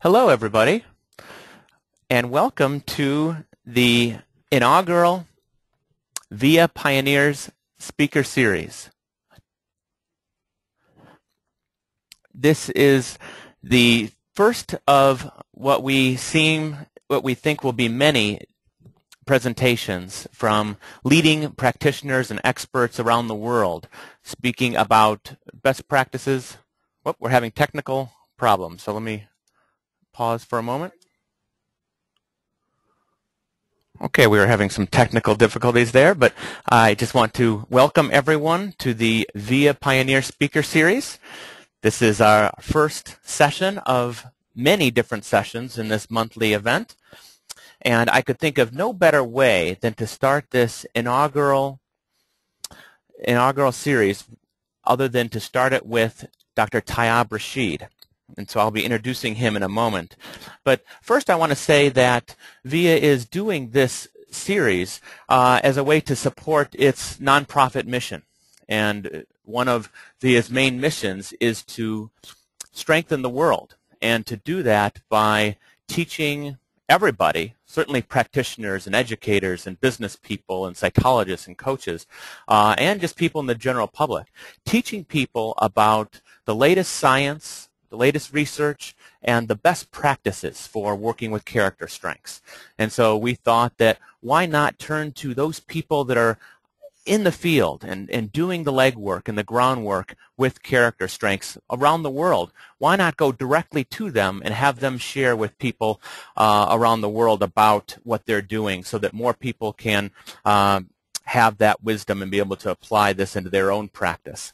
Hello, everybody, and welcome to the inaugural VIA Pioneers Speaker Series. This is the first of what we think will be many presentations from leading practitioners and experts around the world speaking about best practices. Oh, we're having technical problems, so let me pause for a moment. Okay, we were having some technical difficulties there, but I just want to welcome everyone to the VIA Pioneer Speaker Series. This is our first session of many different sessions in this monthly event, and I could think of no better way than to start this inaugural series other than to start it with Dr. Tayyab Rashid. And so I'll be introducing him in a moment. But first I want to say that VIA is doing this series as a way to support its nonprofit mission. And one of VIA's main missions is to strengthen the world, and to do that by teaching everybody, certainly practitioners and educators and business people and psychologists and coaches, and just people in the general public, teaching people about the latest science, the latest research, and the best practices for working with character strengths. And so we thought that why not turn to those people that are in the field and doing the legwork and the groundwork with character strengths around the world. Why not go directly to them and have them share with people around the world about what they're doing so that more people can have that wisdom and be able to apply this into their own practice.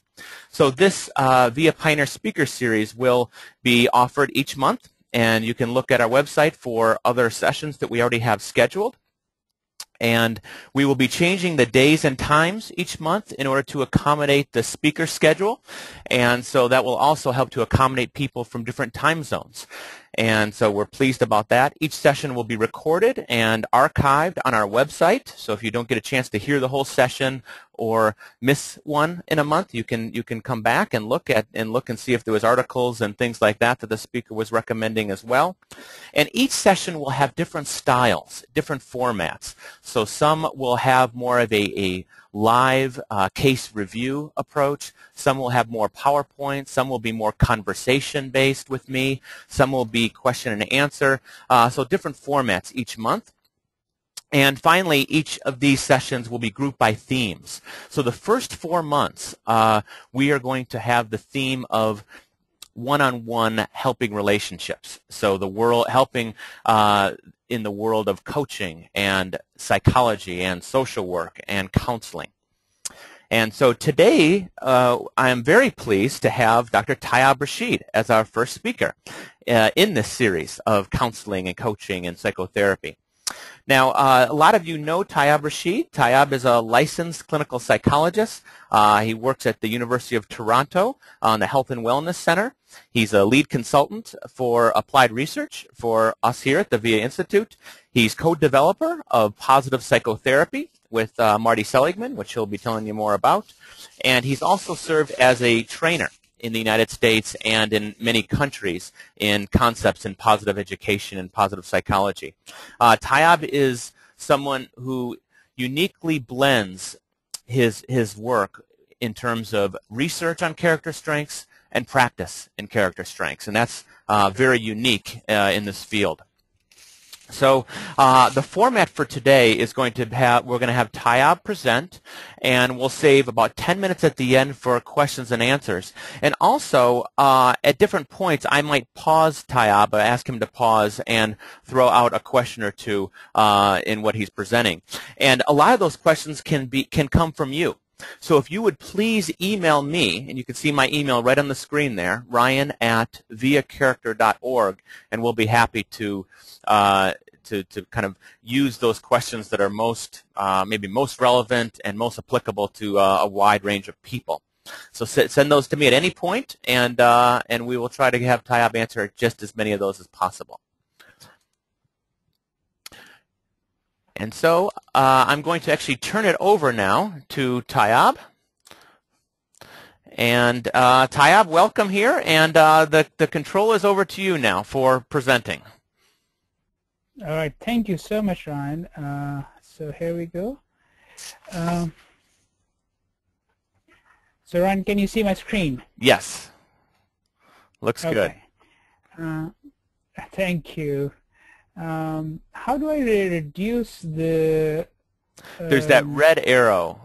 So this VIA Pioneer Speaker Series will be offered each month, and you can look at our website for other sessions that we already have scheduled. And we will be changing the days and times each month in order to accommodate the speaker schedule, and so that will also help to accommodate people from different time zones. And so we're pleased about that. Each session will be recorded and archived on our website, so if you don't get a chance to hear the whole session or miss one in a month, you can come back and look and see if there was articles and things like that that the speaker was recommending as well. And each session will have different styles, different formats. So some will have more of a live case review approach. Some will have more PowerPoint. Some will be more conversation-based with me. Some will be question and answer. So different formats each month. And finally, each of these sessions will be grouped by themes. So the first 4 months, we are going to have the theme of one-on-one helping relationships. So the world helping in the world of coaching and psychology and social work and counseling. And so today, I am very pleased to have Dr. Tayyab Rashid as our first speaker in this series of counseling and coaching and psychotherapy. Now, a lot of you know Tayyab Rashid. Tayyab is a licensed clinical psychologist. He works at the University of Toronto on the Health and Wellness Center. He's a lead consultant for applied research for us here at the VIA Institute. He's co-developer of positive psychotherapy with Marty Seligman, which he'll be telling you more about. And he's also served as a trainer in the United States and in many countries in concepts in positive education and positive psychology. Tayyab is someone who uniquely blends his work in terms of research on character strengths and practice in character strengths, and that's very unique in this field. So the format for today is we're going to have Tayyab present, and we'll save about 10 minutes at the end for questions and answers. And also, at different points, I might pause Tayyab, ask him to pause and throw out a question or two in what he's presenting. And a lot of those questions can come from you. So if you would please email me, and you can see my email right on the screen there, ryan@viacharacter.org, and we'll be happy to kind of use those questions that are maybe most relevant and most applicable to a wide range of people. So send those to me at any point, and we will try to have Tayyab answer just as many of those as possible. And so I'm going to actually turn it over now to Tayyab. And Tayyab, welcome here, and the control is over to you now for presenting. All right, thank you so much, Ryan. So here we go. So Ryan, can you see my screen? Yes. Looks good. Thank you. How do I reduce the... There's that red arrow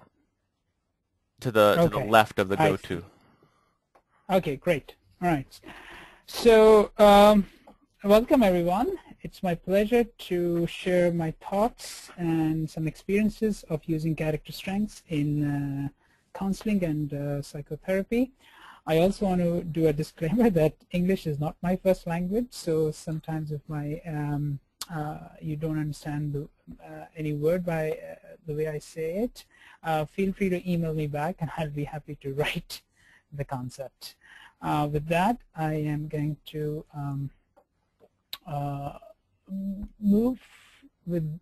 to the left of the go-to. Okay, great. All right. So welcome, everyone. It's my pleasure to share my thoughts and some experiences of using character strengths in counseling and psychotherapy. I also want to do a disclaimer that English is not my first language, so sometimes if my you don't understand any word by the way I say it, feel free to email me back and I'll be happy to write the concept. With that, I am going to move with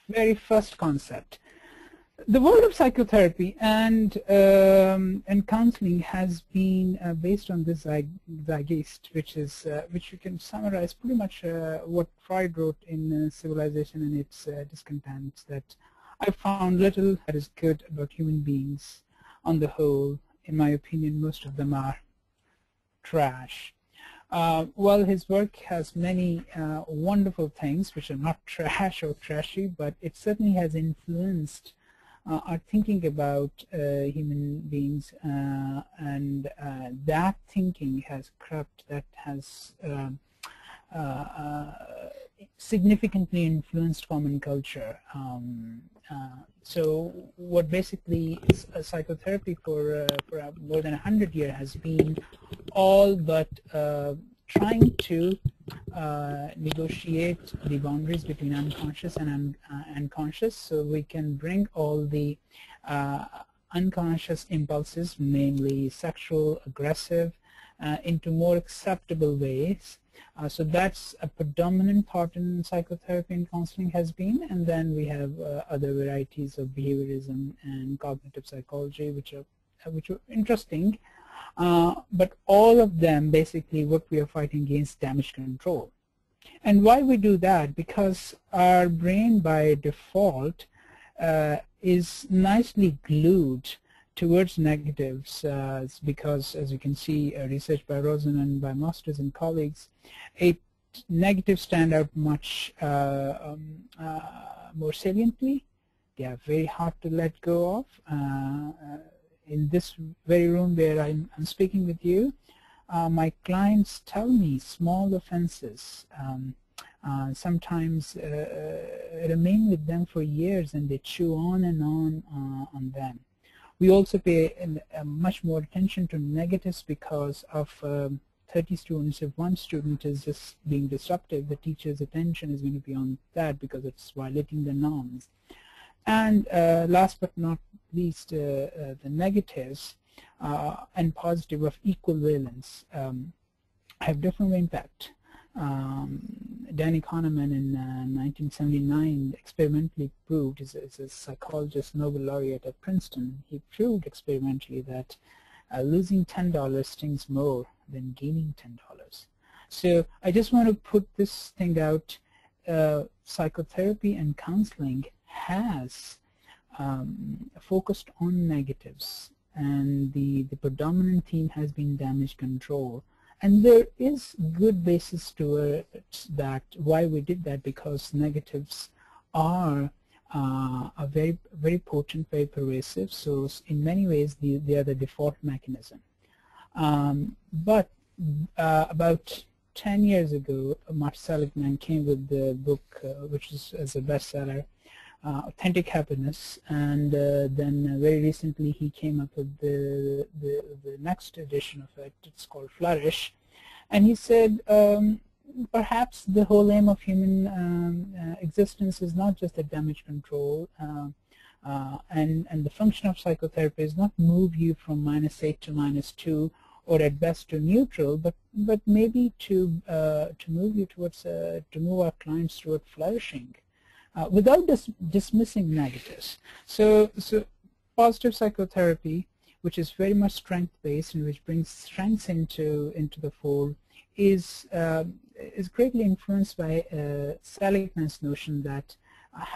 very first concept. The world of psychotherapy and counseling has been based on this zeitgeist, which you can summarize pretty much what Freud wrote in Civilization and its Discontents, that I found little that is good about human beings on the whole. In my opinion, most of them are trash. Well, his work has many wonderful things which are not trash or trashy, but it certainly has influenced our thinking about human beings, and that thinking has crept, that has significantly influenced common culture. So what basically is psychotherapy for more than 100 years has been all but trying to negotiate the boundaries between unconscious and conscious, so we can bring all the unconscious impulses, namely sexual, aggressive, into more acceptable ways. So that's a predominant thought in psychotherapy and counseling has been, and then we have other varieties of behaviorism and cognitive psychology, which are interesting. But all of them, basically, what we are fighting against damage control. And why we do that? Because our brain, by default, is nicely glued towards negatives, because, as you can see, research by Rosen and by Masters and colleagues, negatives stand out much more saliently. They are very hard to let go of. In this very room where I'm speaking with you, my clients tell me small offenses sometimes remain with them for years, and they chew on and on them. We also pay much more attention to negatives because of 30 students. If one student is just being disruptive, the teacher's attention is going to be on that because it's violating the norms. And last but not least, the negatives and positive of equal valence have different impact. Danny Kahneman in 1979 experimentally proved, is a psychologist, Nobel laureate at Princeton, he proved experimentally that losing $10 stings more than gaining $10. So I just want to put this thing out. Psychotherapy and counseling has focused on negatives, and the predominant theme has been damage control. And there is good basis to that, why we did that, because negatives are very, very potent, very pervasive. So in many ways, they are the default mechanism. But about 10 years ago, Mark Seligman came with the book, which is as a bestseller, Authentic Happiness, and then very recently he came up with the next edition of it. It's called Flourish, and he said perhaps the whole aim of human existence is not just the damage control, and the function of psychotherapy is not move you from -8 to -2, or at best to neutral, but maybe to move you towards to move our clients toward flourishing. Without dismissing negatives. So positive psychotherapy, which is very much strength-based and which brings strengths into the fold, is greatly influenced by Seligman's notion that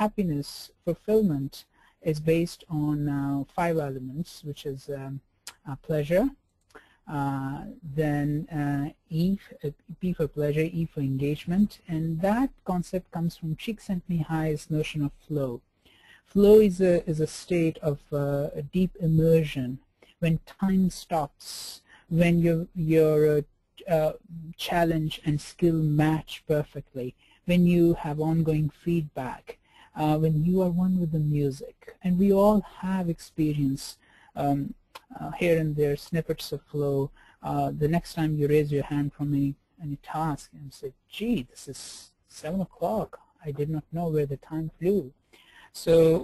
happiness, fulfillment, is based on 5 elements, which is pleasure, then P for pleasure, E for engagement, and that concept comes from Csikszentmihalyi's notion of flow. Flow is a state of a deep immersion, when time stops, when your challenge and skill match perfectly, when you have ongoing feedback, when you are one with the music. And we all have experience here and there, snippets of flow. The next time you raise your hand from any task and say, gee, this is 7 o'clock, I did not know where the time flew. So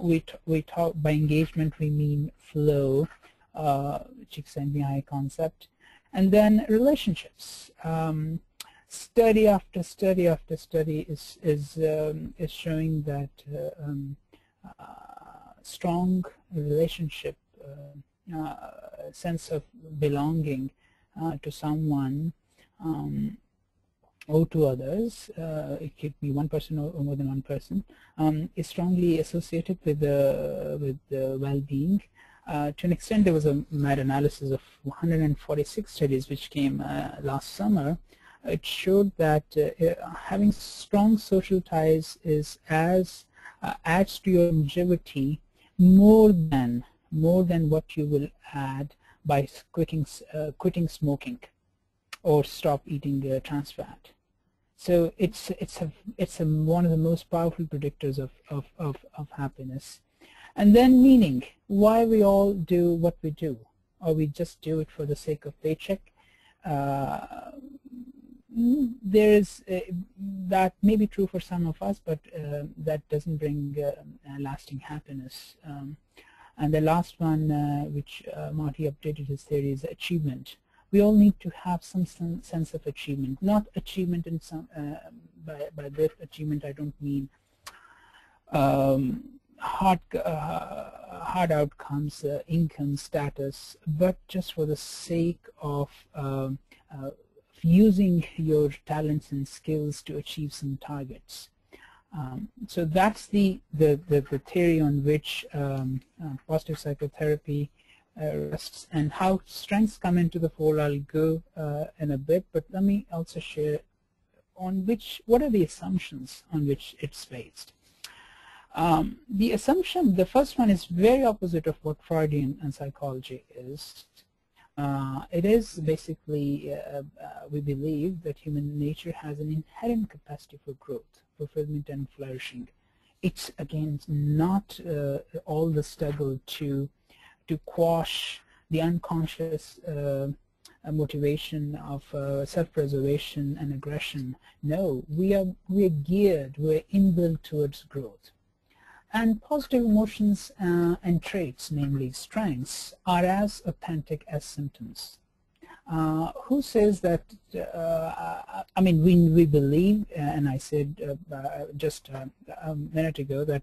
we talk, by engagement we mean flow, Csikszentmihalyi concept. And then relationships. Study after study after study is showing that strong relationship, sense of belonging to someone or to others, it could be one person or more than one person, is strongly associated with well-being. To an extent, there was a meta-analysis of 146 studies which came last summer. It showed that having strong social ties is adds to your longevity more than what you will add by quitting smoking or stop eating trans fat. So it's one of the most powerful predictors of happiness. And then meaning, why we all do what we do, or we just do it for the sake of paycheck. There is that may be true for some of us, but that doesn't bring lasting happiness. And the last one, which Marty updated his theory, is achievement. We all need to have some sense of achievement. Not achievement in some by this achievement I don't mean hard outcomes, income, status, but just for the sake of using your talents and skills to achieve some targets. So that's the theory on which positive psychotherapy rests, and how strengths come into the fold I'll go in a bit, but let me also share on what are the assumptions on which it's based. The first one is very opposite of what Freudian and psychology is. It is basically, we believe that human nature has an inherent capacity for growth, fulfillment, and flourishing. It's, again, not all the struggle to quash the unconscious motivation of self-preservation and aggression. No, we are geared, we're inbuilt towards growth. And positive emotions and traits, namely strengths, are as authentic as symptoms. Who says that, I mean, we believe, and I said just a minute ago that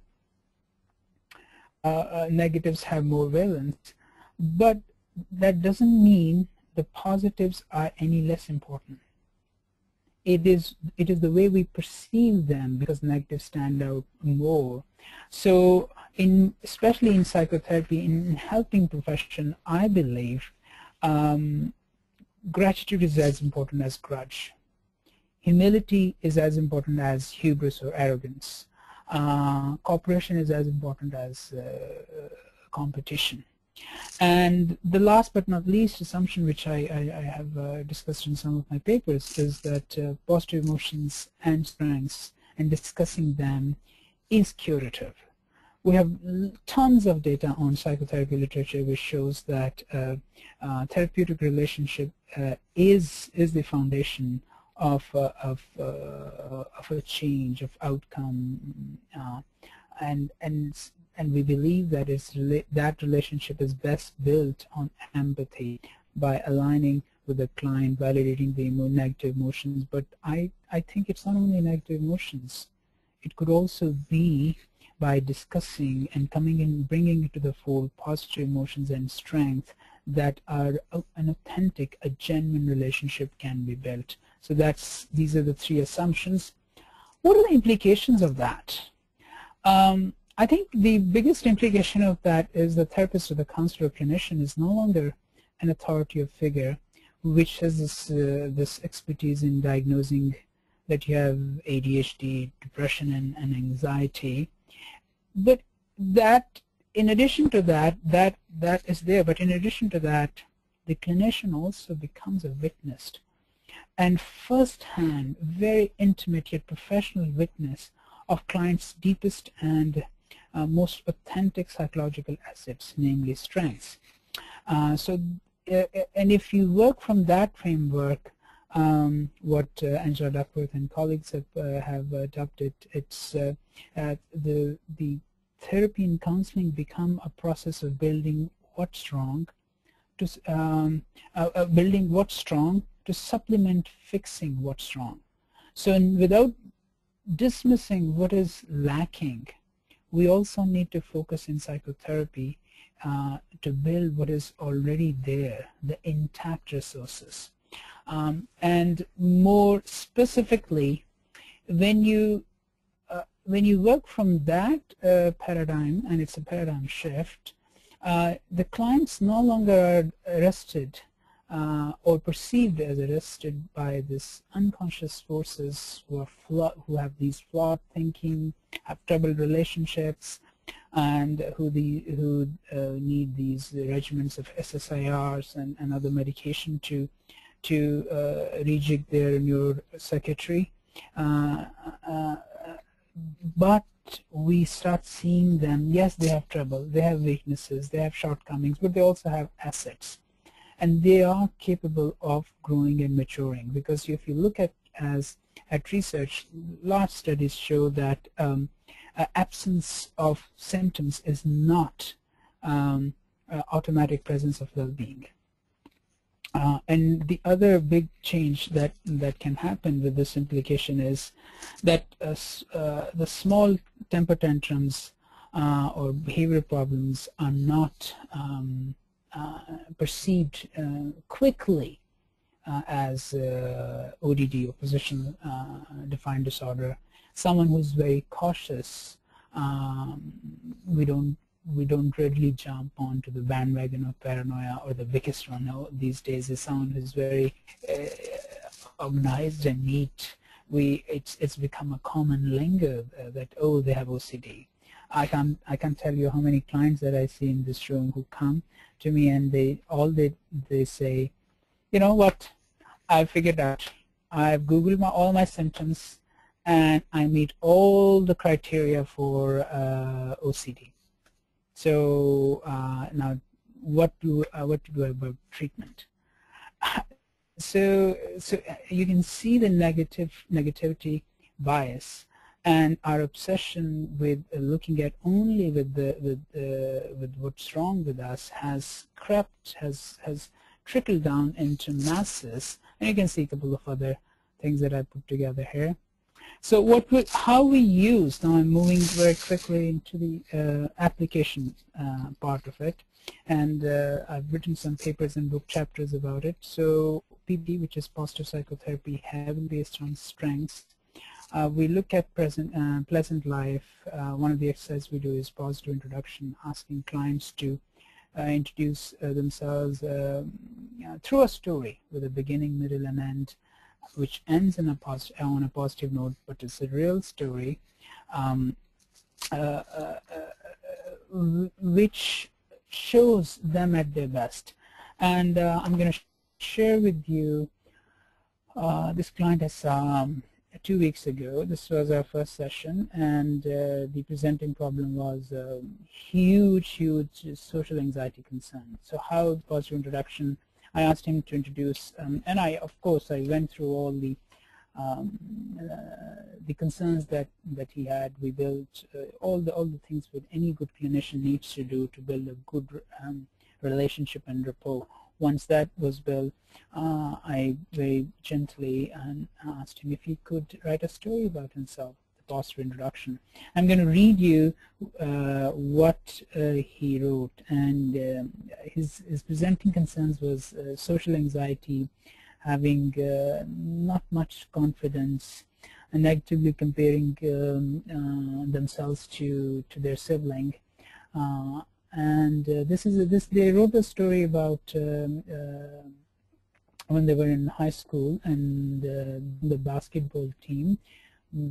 negatives have more valence, but that doesn't mean the positives are any less important. It is the way we perceive them, because negatives stand out more. So especially in psychotherapy, in helping profession, I believe gratitude is as important as grudge. Humility is as important as hubris or arrogance. Cooperation is as important as competition. And the last but not least assumption, which I have discussed in some of my papers, is that positive emotions and strengths, and discussing them, is curative. We have tons of data on psychotherapy literature which shows that therapeutic relationship is the foundation of a change, of outcome, and we believe that that relationship is best built on empathy, by aligning with the client, validating the negative emotions. But I think it's not only negative emotions. It could also be by discussing and coming in, bringing into the fold positive emotions and strength that an authentic, a genuine relationship can be built. So these are the three assumptions. What are the implications of that? I think the biggest implication of that is the therapist or the counselor or clinician is no longer an authoritative figure which has this expertise in diagnosing that you have ADHD, depression, and anxiety. But that, in addition to that is there, but in addition to that, the clinician also becomes a witness, and first-hand, very intimate yet professional witness of clients' deepest and most authentic psychological assets, namely strengths. And if you work from that framework, what Angela Duckworth and colleagues have adopted, it's the therapy and counseling become a process of building what's strong, to supplement fixing what's strong. So without dismissing what is lacking, we also need to focus in psychotherapy to build what is already there, the intact resources. And more specifically, when you work from that paradigm, and it's a paradigm shift, the clients no longer are arrested or perceived as arrested by this unconscious forces who have these flawed thinking, have troubled relationships, and who need these regimens of SSIRs and other medication to rejig their neurocircuitry. But we start seeing them, yes, they have trouble, they have weaknesses, they have shortcomings, but they also have assets. And they are capable of growing and maturing, because if you look at research, large studies show that absence of symptoms is not automatic presence of well-being. And the other big change that can happen with this implication is that the small temper tantrums or behavioral problems are not perceived quickly as ODD, oppositional defiant disorder. Someone who's very cautious, we don't readily jump onto the bandwagon of paranoia, or the biggest one these days is someone who's very organized and neat. It's become a common lingo that, oh, they have OCD. I can't tell you how many clients that I see in this room who come to me and they say, you know what, I figured out, I've Googled all my symptoms and I meet all the criteria for OCD. So now what do I do about treatment? So you can see the negativity bias and our obsession with looking at only with what's wrong with us has trickled down into masses, and you can see a couple of other things that I put together here. So how we use, now I'm moving very quickly into the application part of it, and I've written some papers and book chapters about it. So PBT, which is positive psychotherapy, heavily based on strengths. We look at pleasant life. One of the exercises we do is positive introduction, asking clients to introduce themselves through a story with a beginning, middle, and end, which ends on a positive note, but it's a real story, which shows them at their best. And I'm going to share with you this client has 2 weeks ago. This was our first session, and the presenting problem was huge social anxiety concern. So how positive introduction, I asked him to introduce, and of course I went through all the concerns that he had. We built all the things that any good clinician needs to do to build a good relationship and rapport. Once that was built, I very gently asked him if he could write a story about himself. The positive introduction. I'm going to read you what he wrote, and his presenting concerns was social anxiety, having not much confidence, and negatively comparing themselves to their sibling. They wrote a story about when they were in high school, and the basketball team,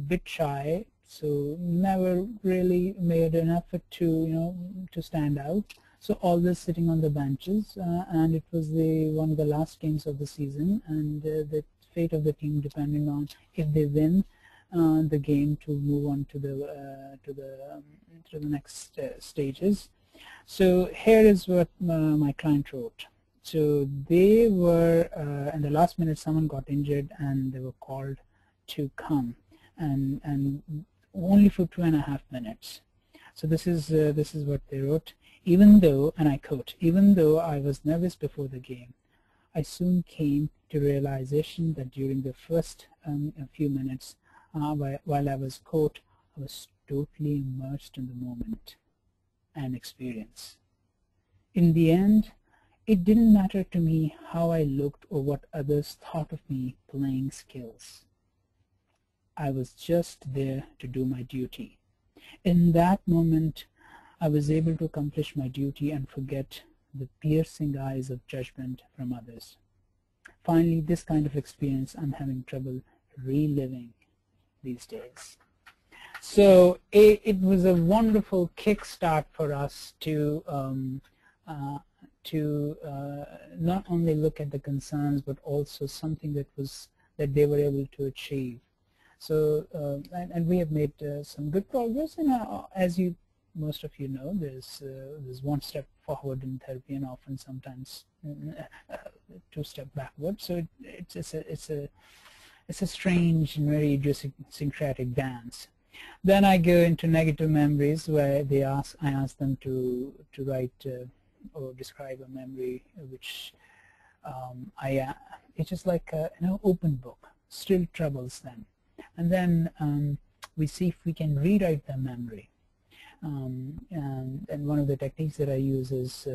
bit shy, so never really made an effort to to stand out. So always sitting on the benches, and it was one of the last games of the season, and the fate of the team depending on if they win the game to move on to the next stages. So here is what my client wrote. So they were in the last minute, someone got injured, and they were called to come, and only for 2.5 minutes. So this is what they wrote. Even though, and I quote, "Even though I was nervous before the game, I soon came to realization that during the first few minutes, while I was caught, I was totally immersed in the moment and experience. In the end, it didn't matter to me how I looked or what others thought of me playing skills. I was just there to do my duty. In that moment, I was able to accomplish my duty and forget the piercing eyes of judgment from others. Finally, this kind of experience I'm having trouble reliving these days." So it was a wonderful kickstart for us to not only look at the concerns, but also something that they were able to achieve. So and we have made some good progress, and as most of you know, there's one step forward in therapy and often sometimes 2 steps backward. So it's a strange and very idiosyncratic dance. Then I go into negative memories, where I ask them to write or describe a memory which it's just like an open book, still troubles them. And then we see if we can rewrite the memory. And one of the techniques that I use is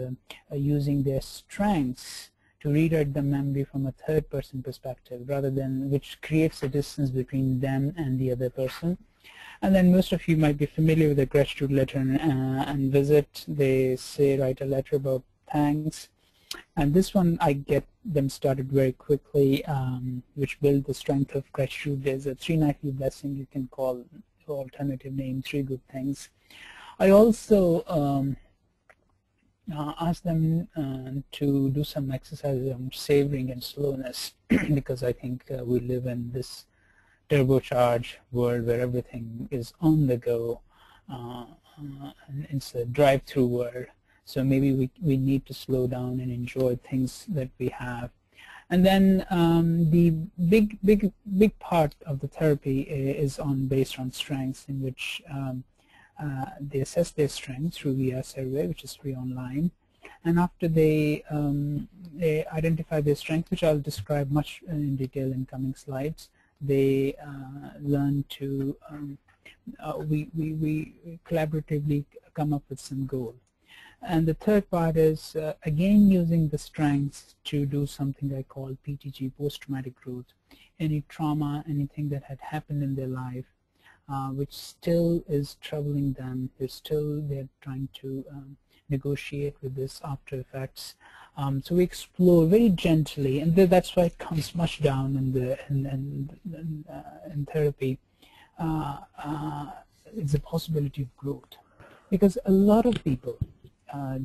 using their strengths to rewrite the memory from a third-person perspective, rather than, which creates a distance between them and the other person. And then most of you might be familiar with the gratitude letter and visit. They say write a letter about thanks. And this one I get them started very quickly, which build the strength of gratitude. There's a 3 nightly blessing you can call, alternative name, 3 good things. I also ask them to do some exercises on savoring and slowness, because I think we live in this turbocharged world where everything is on the go. It's a drive-through world. So maybe we need to slow down and enjoy things that we have. And then the big part of the therapy is based on strengths, in which they assess their strengths through VR survey, which is free online. And after they identify their strengths, which I'll describe much in detail in coming slides, they learn to we collaboratively come up with some goal. And the third part is again using the strengths to do something I call PTG, post-traumatic growth. Any trauma, anything that had happened in their life, which still is troubling them. They're trying to negotiate with this after effects. So we explore very gently, and that's why it comes much down in therapy. It's a possibility of growth, because a lot of people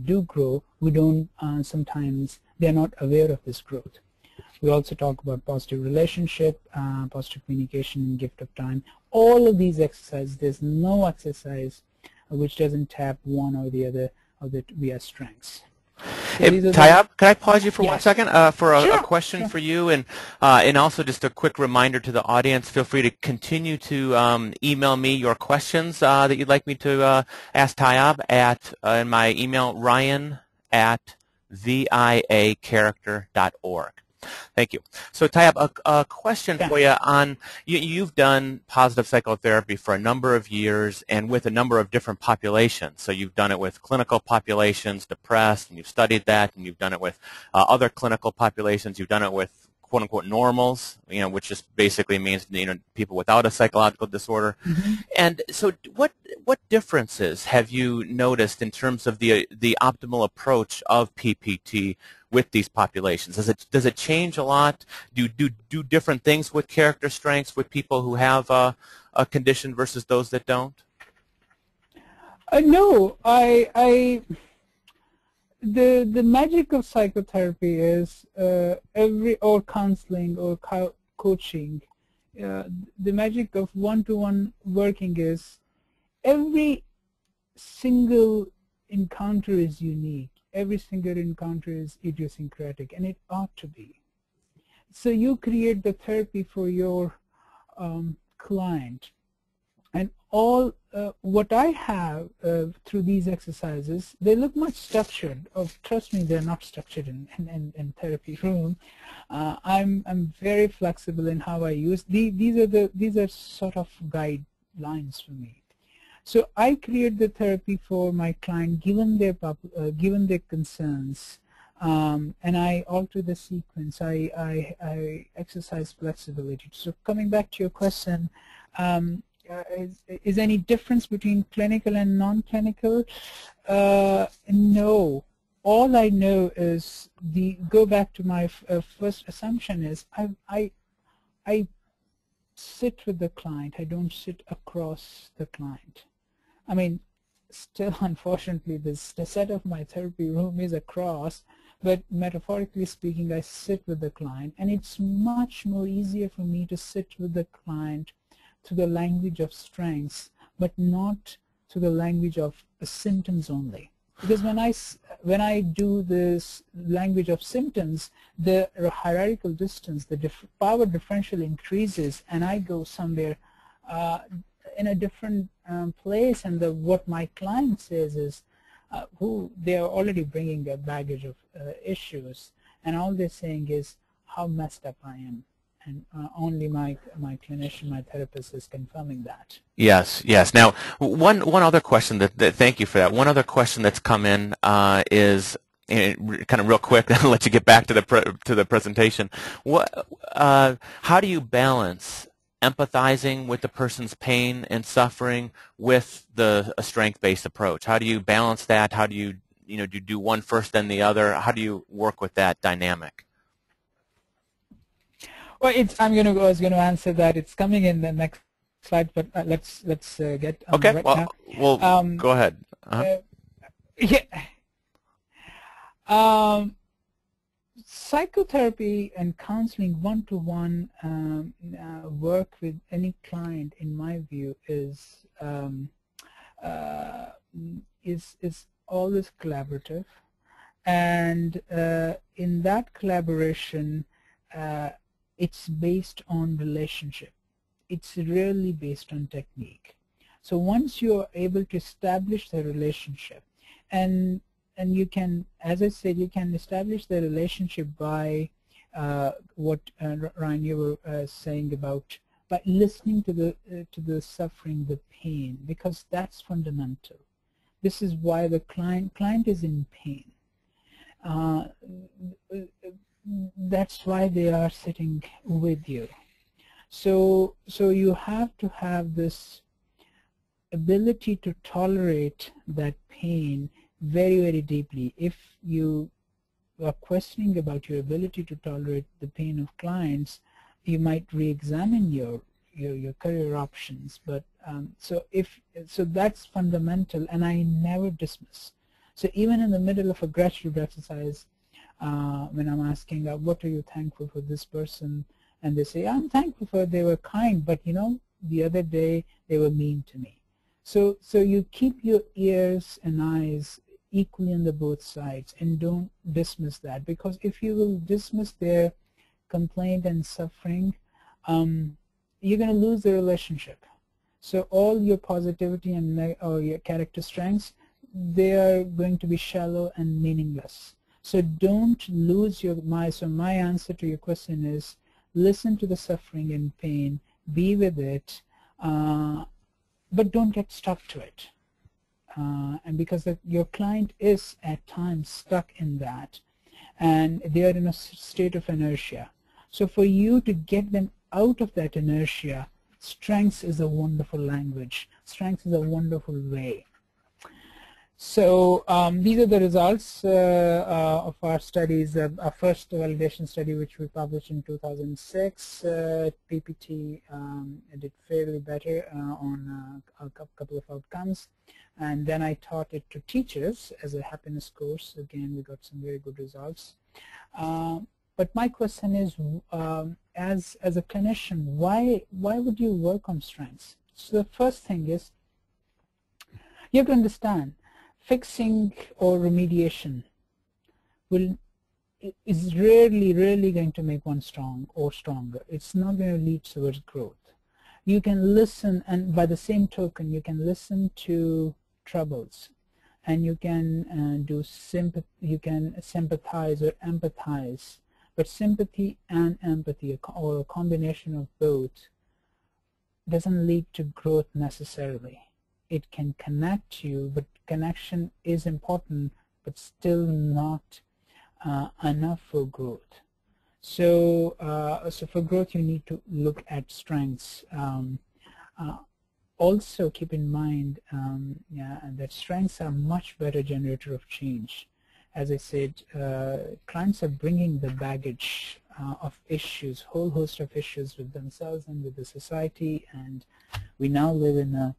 do grow. We don't sometimes they're not aware of this growth. We also talk about positive relationship, positive communication, and gift of time. All of these exercises, there's no exercise which doesn't tap one or the other of the VR strengths. Hey, Tayyab, can I pause you for 1 second for Sure, a question sure. for you, and also just a quick reminder to the audience, feel free to continue to email me your questions that you'd like me to ask Tayyab at in my email, ryan@viacharacter.org. Thank you. So Tayyab, a question for you on, you've done positive psychotherapy for a number of years and with a number of different populations. So you've done it with clinical populations, depressed, and you've studied that, and you've done it with other clinical populations. You've done it with quote-unquote normals, which just basically means, people without a psychological disorder. Mm-hmm. And so what differences have you noticed in terms of the optimal approach of PPT with these populations? Does it change a lot? Do different things with character strengths with people who have a condition versus those that don't? No, the magic of psychotherapy is or counseling or coaching. The magic of one-to-one working is every single encounter is unique. Every single encounter is idiosyncratic, and it ought to be. So you create the therapy for your client, and all what I have through these exercises, they look much structured. Oh, trust me, they're not structured in therapy room. I'm very flexible in how I use these are sort of guidelines for me. So I create the therapy for my client given their concerns, and I alter the sequence. I exercise flexibility. So coming back to your question, is any difference between clinical and non-clinical? No. All I know is go back to my first assumption is I sit with the client. I don't sit across the client. I mean, still, unfortunately, the set of my therapy room is across, but metaphorically speaking, I sit with the client, and it's much more easier for me to sit with the client to the language of strengths, but not to the language of symptoms only. Because when I do this language of symptoms, the hierarchical distance, the power differential increases, and I go somewhere in a different place, and what my client says is who they are already bringing a baggage of issues, and all they're saying is how messed up I am. And only my clinician, my therapist is confirming that. Yes, yes. Now, one other question thank you for that. One other question that's come in is kind of real quick. I'll let you get back to the presentation. How do you balance empathizing with the person's pain and suffering with a strength-based approach? How do you balance that? How do you do one first then the other? How do you work with that dynamic? Well, I was going to answer that. It's coming in the next slide, but let's get okay. Right well, now. Well, go ahead. Yeah. Psychotherapy and counseling one-to-one work with any client, in my view, is always collaborative, and in that collaboration, it's based on relationship. It's rarely based on technique. So once you're able to establish the relationship, and you can, as I said, you can establish the relationship by what Ryan, you were saying about by listening to the suffering, the pain, because that's fundamental. This is why the client is in pain. That's why they are sitting with you. So you have to have this ability to tolerate that pain very, very deeply. If you are questioning about your ability to tolerate the pain of clients, you might re-examine your career options. But so that's fundamental, and I never dismiss. So even in the middle of a gratitude exercise, when I'm asking, what are you thankful for this person? And they say, I'm thankful for they were kind, but the other day they were mean to me. So you keep your ears and eyes equally on the both sides, and don't dismiss that, because if you will dismiss their complaint and suffering, you're going to lose the relationship. So all your positivity and or your character strengths, they are going to be shallow and meaningless. So don't lose your mind. So my answer to your question is, listen to the suffering and pain, be with it, but don't get stuck to it. And because your client is at times stuck in that, and they are in a state of inertia. So for you to get them out of that inertia, strength is a wonderful language. Strength is a wonderful way. So these are the results of our studies. Our first validation study, which we published in 2006, PPT did fairly better on a couple of outcomes. And then I taught it to teachers as a happiness course. Again, we got some very good results. But my question is, as a clinician, why would you work on strengths? So the first thing is, you have to understand, fixing or remediation is rarely going to make one strong or stronger. It's not going to lead towards growth. You can listen, and by the same token, you can listen to troubles, and you can you can sympathize or empathize. But sympathy and empathy, or a combination of both, doesn't lead to growth necessarily. It can connect you, but connection is important, but still not enough for growth. So, so for growth, you need to look at strengths. Also, keep in mind that strengths are much better generator of change. As I said, clients are bringing the baggage of issues, whole host of issues with themselves and with the society, and we now live in a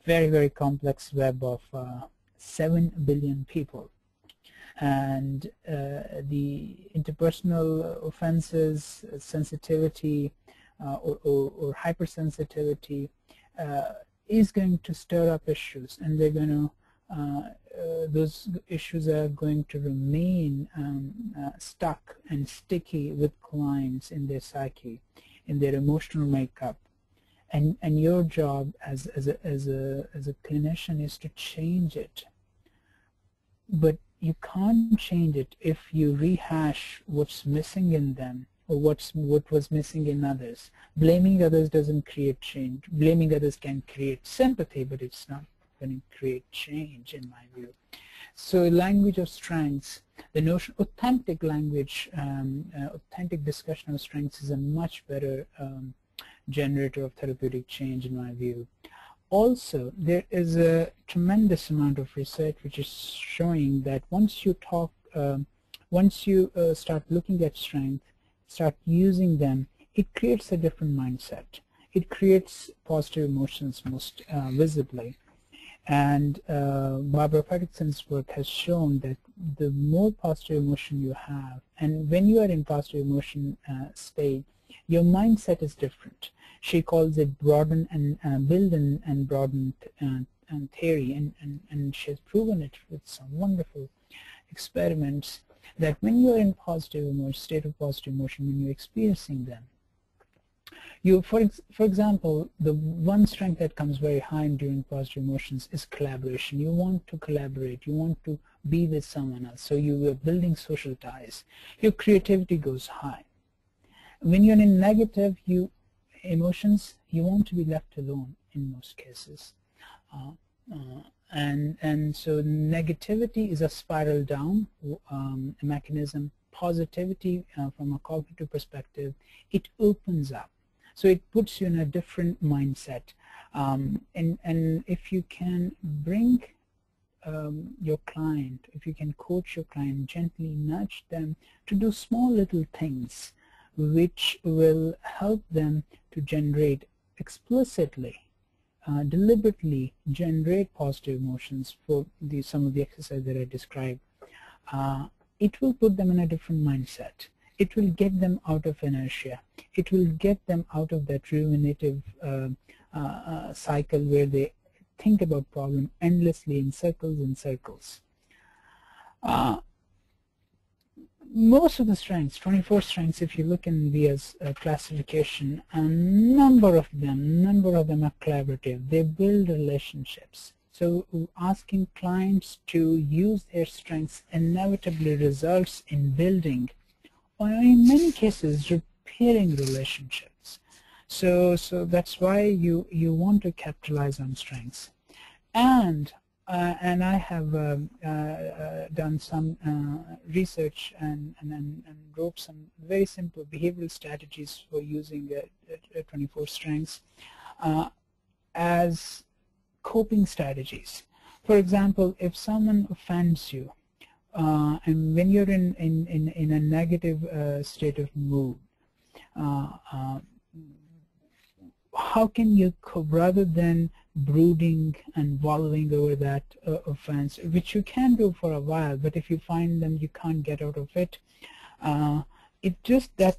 very complex web of 7 billion people. And the interpersonal offenses, sensitivity or hypersensitivity is going to stir up issues, and they're going to those issues are going to remain stuck and sticky with clients in their psyche, in their emotional makeup. And your job as a clinician is to change it. But you can't change it if you rehash what's missing in them, or what was missing in others. Blaming others doesn't create change. Blaming others can create sympathy, but it's not going to create change, in my view. So language of strengths, the notion, authentic language, authentic discussion of strengths is a much better generator of therapeutic change, in my view. Also, there is a tremendous amount of research which is showing that once you talk, once you start looking at strength, start using them, it creates a different mindset. It creates positive emotions most visibly. And Barbara Fredrickson's work has shown that the more positive emotion you have, and when you are in positive emotion state, your mindset is different. She calls it broaden and build and broaden theory, and she has proven it with some wonderful experiments that when you are in positive emotion, state of positive emotion, when you're experiencing them, you, for example, the one strength that comes very high during positive emotions is collaboration. You want to collaborate. You want to be with someone else. So you are building social ties. Your creativity goes high. When you're in negative emotions, you want to be left alone in most cases. And so negativity is a spiral down mechanism. Positivity, from a cognitive perspective, it opens up. So it puts you in a different mindset. And if you can bring your client, if you can coach your client, gently nudge them to do small little things which will help them to generate explicitly, deliberately generate positive emotions for some of the exercise that I described, it will put them in a different mindset. It will get them out of inertia. It will get them out of that ruminative cycle where they think about problem endlessly in circles and circles. Most of the strengths, 24 strengths, if you look in VIA's classification, a number of them are collaborative. They build relationships. So asking clients to use their strengths inevitably results in building, or in many cases, repairing relationships. So that's why you want to capitalize on strengths. And I have done some research and wrote some very simple behavioral strategies for using 24 strengths as coping strategies. For example, if someone offends you, and when you're in a negative state of mood, how can you cope rather than brooding and wallowing over that offense, which you can do for a while, but if you find them you can't get out of it, it just that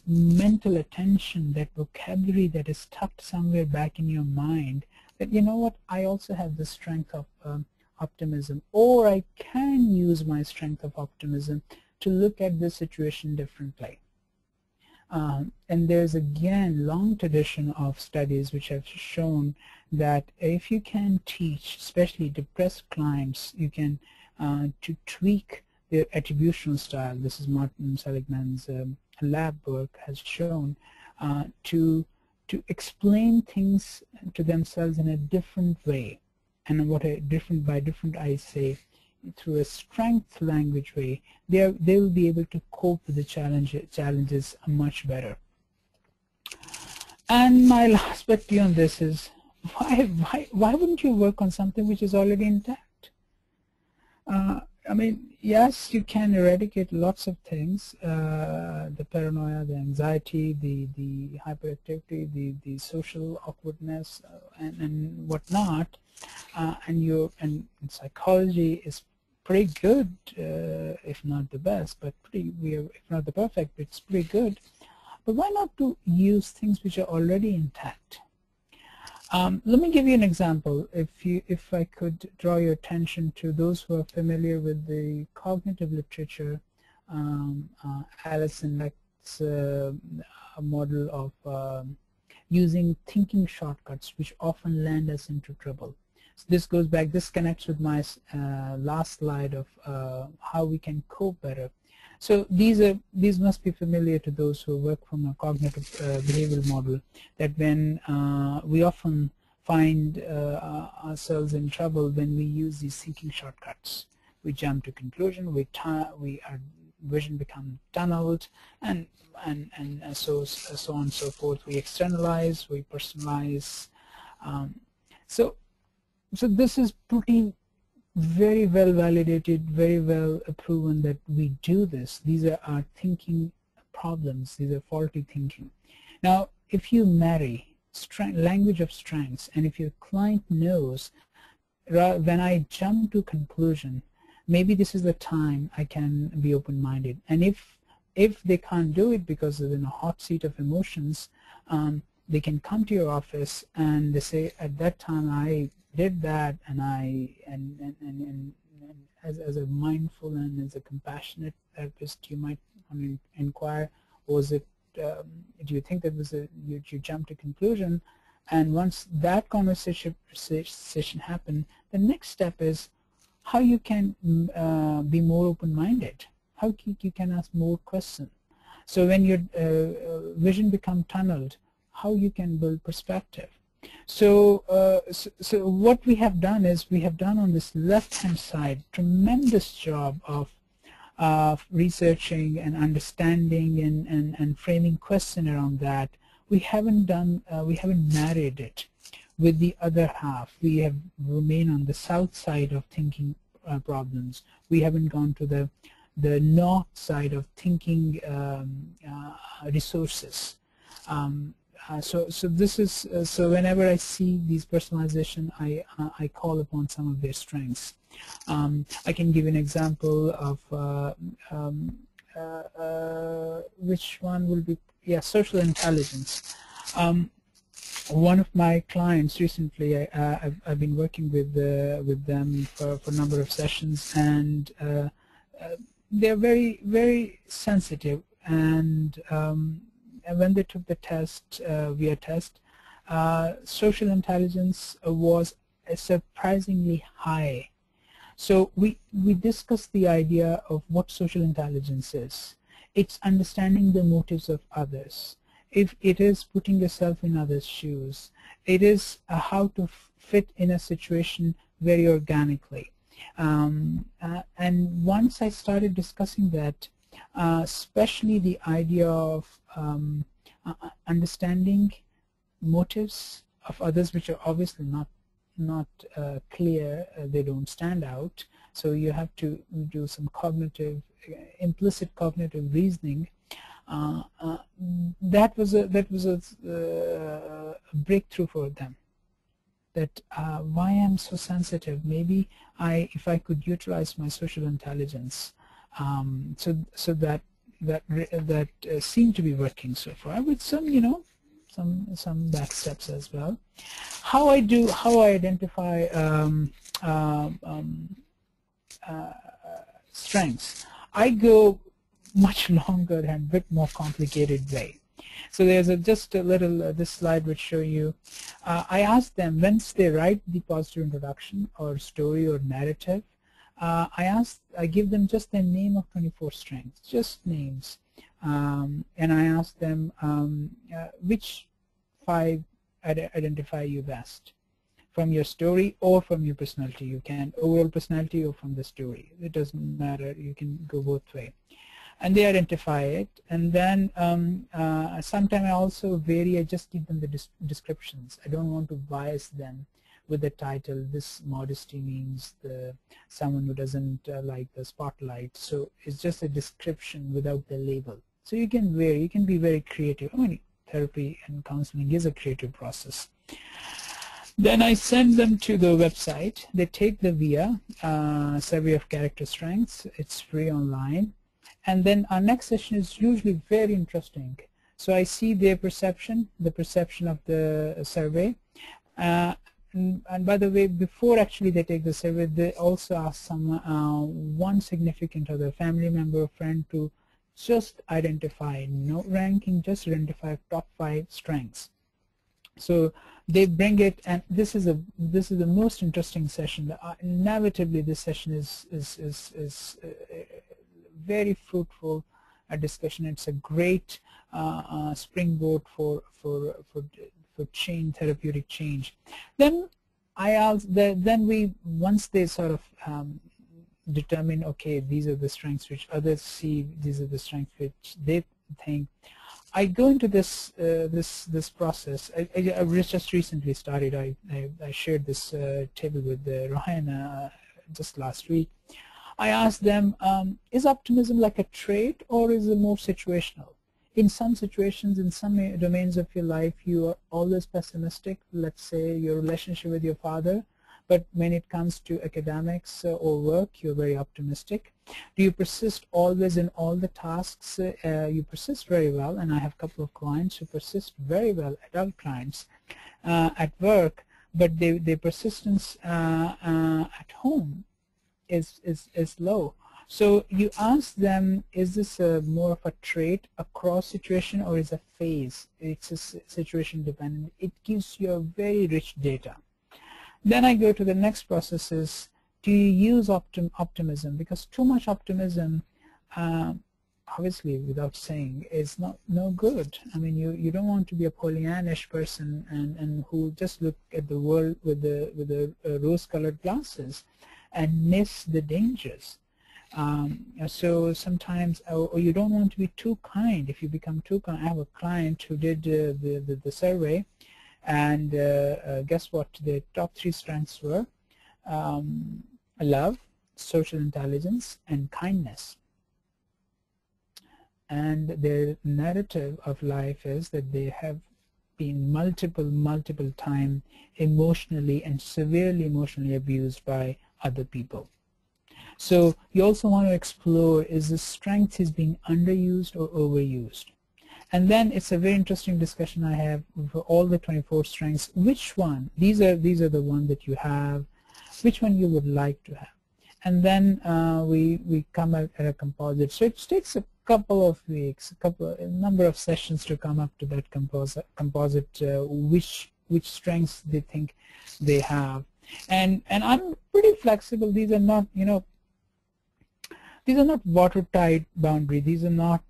mental attention, that vocabulary that is tucked somewhere back in your mind, that you know what, I also have the strength of optimism, or I can use my strength of optimism to look at the situation differently. And there's again long tradition of studies which have shown that if you can teach, especially depressed clients, you can to tweak their attributional style. This is Martin Seligman's lab work has shown to explain things to themselves in a different way. And what a different by different I say, through a strength language way, they will be able to cope with the challenges much better. And my last bet to you on this is, why wouldn't you work on something which is already intact? I mean, yes, you can eradicate lots of things, the paranoia, the anxiety, the hyperactivity, the social awkwardness, and whatnot, and psychology is pretty good, if not the best, but if not the perfect, it's pretty good. But why not to use things which are already intact? Let me give you an example. If I could draw your attention to those who are familiar with the cognitive literature, Alison Beck's model of using thinking shortcuts, which often land us into trouble. So this goes back, this connects with my last slide of how we can cope better. So these must be familiar to those who work from a cognitive behavioral model, that when we often find ourselves in trouble when we use these thinking shortcuts. We jump to conclusion, our vision becomes tunneled, and so on and so forth. We externalize, we personalize. So this is pretty very well validated, very well proven that we do this. These are our thinking problems. These are faulty thinking. Now, if you marry language of strengths, and if your client knows, when I jump to conclusion, maybe this is the time I can be open-minded. And if they can't do it because they're in a hot seat of emotions, they can come to your office and they say, at that time I did that, and as a mindful and as a compassionate therapist, you might inquire, was it, do you think that was you jumped to conclusion? And once that conversation happened, the next step is how you can be more open-minded, how you can ask more questions. So when your vision becomes tunneled, how you can build perspective. So what we have done is, we have done on this left-hand side tremendous job of researching and understanding and framing question around that. We haven't married it with the other half. We have remained on the south side of thinking problems. We haven't gone to the north side of thinking resources. So this is so whenever I see these personalization, I call upon some of their strengths. I can give an example of which one will be, social intelligence. One of my clients recently, I've been working with them for a number of sessions, and they're very, very sensitive, and when they took the test, via test, social intelligence was surprisingly high. So we discussed the idea of what social intelligence is. It's understanding the motives of others. If it is putting yourself in others' shoes, it is how to fit in a situation very organically. And once I started discussing that, especially the idea of understanding motives of others, which are obviously not clear, they don't stand out, so you have to do some cognitive, implicit cognitive reasoning. That was a breakthrough for them. That why I'm so sensitive. Maybe if I could utilize my social intelligence, so that seemed to be working so far, with some some back steps as well. How I identify strengths. I go much longer and a bit more complicated way. So there's just a little, this slide would show you, I ask them, once they write the positive introduction or story or narrative, I give them just the name of 24 strengths, just names. And I ask them which 5 identify you best from your story or from your personality. You can overall personality or from the story. It doesn't matter. You can go both way. And they identify it. And then sometimes I also vary. I just give them the descriptions. I don't want to bias them with the title. This modesty means someone who doesn't like the spotlight. So it's just a description without the label. So you can vary. You can be very creative. I mean, therapy and counseling is a creative process. Then I send them to the website. They take the VIA survey of character strengths. It's free online. And then our next session is usually very interesting. So I see their perception, the perception of the survey. And by the way, before actually they take the survey, they also ask one significant other, family member or friend, to just identify, no ranking, just identify top 5 strengths. So they bring it, and this is the most interesting session. Inevitably, this session is very fruitful discussion. It's a great springboard for change, therapeutic change. Then once they sort of determine, okay, these are the strengths which others see, these are the strengths which they think, I go into this process. I just recently started. I shared this table with Ryan just last week. I asked them, is optimism like a trait or is it more situational? In some situations, in some domains of your life, you are always pessimistic. Let's say your relationship with your father. But when it comes to academics or work, you're very optimistic. Do you persist always in all the tasks? You persist very well, and I have a couple of clients who persist very well, adult clients, at work, but their persistence at home is low. So you ask them, is this more of a trait across situation or is a phase? It's a situation dependent. It gives you a very rich data. Then I go to the next process is, do you use optimism? Because too much optimism, obviously without saying, is no good. I mean, you don't want to be a Pollyannish person and who just look at the world with the rose-colored glasses and miss the dangers. So sometimes, or you don't want to be too kind. If you become too kind, I have a client who did the survey, and guess what? The top 3 strengths were love, social intelligence, and kindness. And their narrative of life is that they have been multiple times emotionally and severely emotionally abused by other people. So you also want to explore, is the strength is being underused or overused? And then it's a very interesting discussion I have for all the 24 strengths. Which one? These are the one that you have. Which one you would like to have? And then we come out at a composite. So it takes a couple of weeks, a number of sessions to come up to that composite which strengths they think they have. And I'm pretty flexible. These are not, you know, these are not watertight boundary. These are not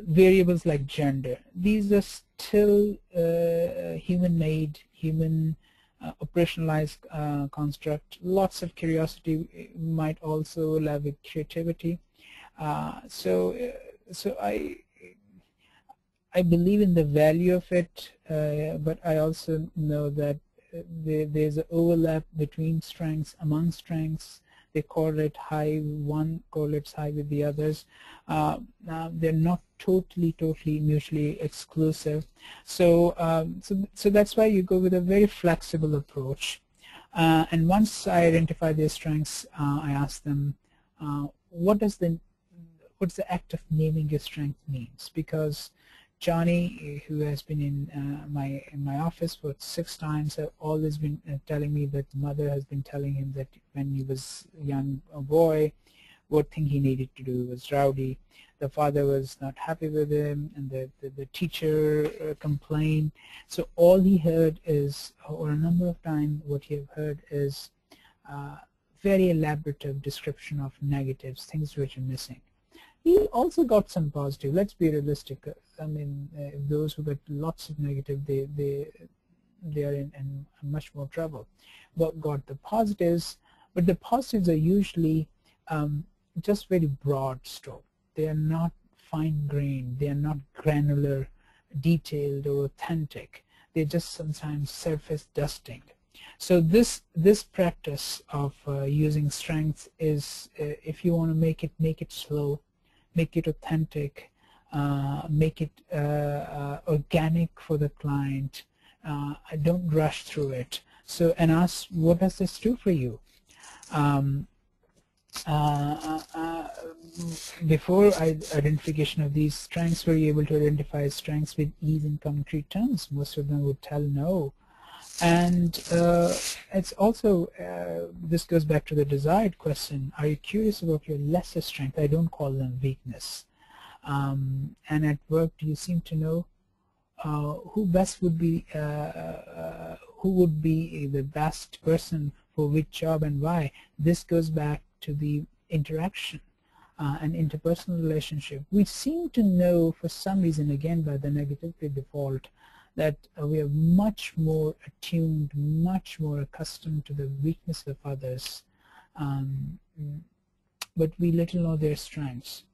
variables like gender. These are still human-made, human operationalized construct. Lots of curiosity might also allow with creativity. So I believe in the value of it, but I also know that there's an overlap between strengths, among strengths. They correlate high, one correlates high with the others. They're not totally mutually exclusive. So, so that's why you go with a very flexible approach. And once I identify their strengths, I ask them, what's the act of naming your strength means? Because Johnny, who has been in my office for 6 times, have always been telling me that mother has been telling him that when he was a young boy, what thing he needed to do was rowdy. The father was not happy with him, and the teacher complained. So all he heard is, or a number of times, what he have heard is very elaborative description of negatives, things which are missing. He also got some positive. Let's be realistic. I mean, those who get lots of negative, they are in much more trouble. But got the positives, but the positives are usually just very broad stroke. They are not fine-grained. They are not granular, detailed, or authentic. They're just sometimes surface dusting. So this practice of using strengths is, if you want to make it slow, make it authentic, make it organic for the client. Don't rush through it. So, and ask, what does this do for you? Before identification of these strengths, were you able to identify strengths with ease in concrete terms? Most of them would tell no. And it's also, this goes back to the desired question, are you curious about your lesser strength? I don't call them weakness. And at work, do you seem to know who best would be, who would be the best person for which job and why? This goes back to the interaction and interpersonal relationship. We seem to know, for some reason, again by the negativity default, that we are much more attuned, much more accustomed to the weakness of others, but we little know their strengths.